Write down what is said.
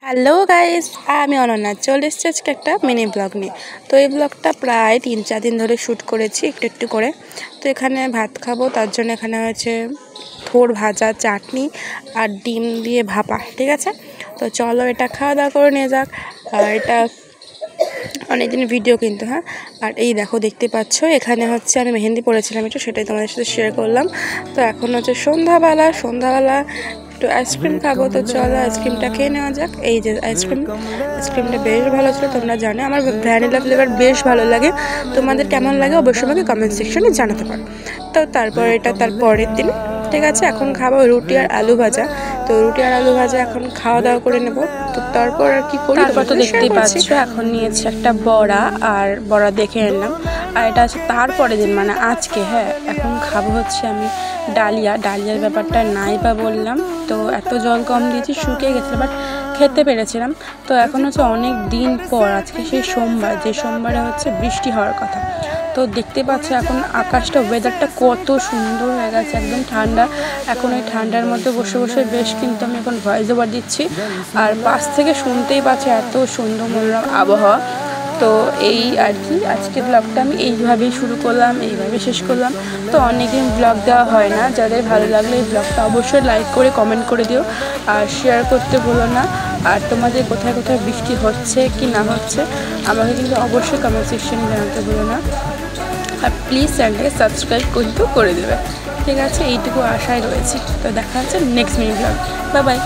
Hello guys, আমি অনন্যা চলে এসেছি আজকে একটা মিনি ব্লগ নিয়ে। তো এই ব্লগটা প্রায় 3-4 দিন ধরে শ্যুট করেছি একটু একটু করে। তো এখানে ভাত খাবো, তার জন্য এখানে হয়েছে থোড় ভাজা, চাটনি আর ডিম দিয়ে ভাপা। ঠিক আছে, তো চলো এটা খাওয়া দাওয়া করে নিয়ে যাক। আর এটা অনেকদিন ভিডিও কিন্তু, হ্যাঁ। আর এই দেখো, দেখতে পাচ্ছ এখানে হচ্ছে আমি মেহেন্দি পড়েছিলাম একটু, সেটাই তোমাদের সাথে শেয়ার করলাম। তো এখন হচ্ছে সন্ধ্যাবেলা একটু আইসক্রিম খাবো। তো চলো আইসক্রিমটা খেয়ে নেওয়া যাক। এই যে আইসক্রিমটা বেশ ভালো ছিল, তোমরা জানো আমার ভ্যানিলা ফ্লেভার বেশ ভালো লাগে। তোমাদের কেমন লাগে অবশ্যই আমাকে কমেন্ট সেকশনে জানাতে পারো। তো তারপর এটা তার পরের দিন। ঠিক আছে, এখন খাবো রুটি আর আলু ভাজা। তো রুটি আর আলু ভাজা এখন খাওয়া দাওয়া করে নেবো। তো তারপর আর কি করি, তারপর তো দেখতেই পাচ্ছ এখন নিয়েছি একটা বড়া, আর বড়া দেখে নিলাম। আর এটা আছে তারপরের দিন, মানে আজকে। হ্যাঁ, এখন খাবো হচ্ছে আমি ডালিয়ার ব্যাপারটা নাই বা বললাম। তো এত জল কম দিয়েছি, শুকিয়ে গেছে, বাট খেতে পেরেছিলাম। তো এখন হচ্ছে অনেক দিন পর, আজকে সেই সোমবার, যে সোমবারে হচ্ছে বৃষ্টি হওয়ার কথা। তো দেখতে পাচ্ছ এখন আকাশটা, ওয়েদারটা কত সুন্দর হয়ে গেছে, একদম ঠান্ডা। এখন এই ঠান্ডার মধ্যে বসে বসে বেশ কিন্তু আমি এখন ভয়েস ওভার দিচ্ছি, আর পাশ থেকে শুনতেই পাচ্ছি এত সুন্দর মনোরম আবহাওয়া। তো এই আর কি, আজকে ব্লগটা আমি এইভাবেই শুরু করলাম, এইভাবে শেষ করলাম। তো অনেকদিন ব্লগ দেওয়া হয় না, যাদের ভালো লাগলে এই ব্লগটা অবশ্যই লাইক করে কমেন্ট করে দিও, আর শেয়ার করতে ভুলো না। আর তোমাদের কোথায় কোথায় বৃষ্টি হচ্ছে কি না হচ্ছে আমাকে কিন্তু অবশ্যই কমেন্ট সেকশনে জানাতে ভুলো না। আর প্লিজ চ্যানেলটাকে সাবস্ক্রাইব কিন্তু করে দেবে। ঠিক আছে, এইটুকু আশায় রয়েছি। তো দেখা হচ্ছে next mini blog. Bye bye.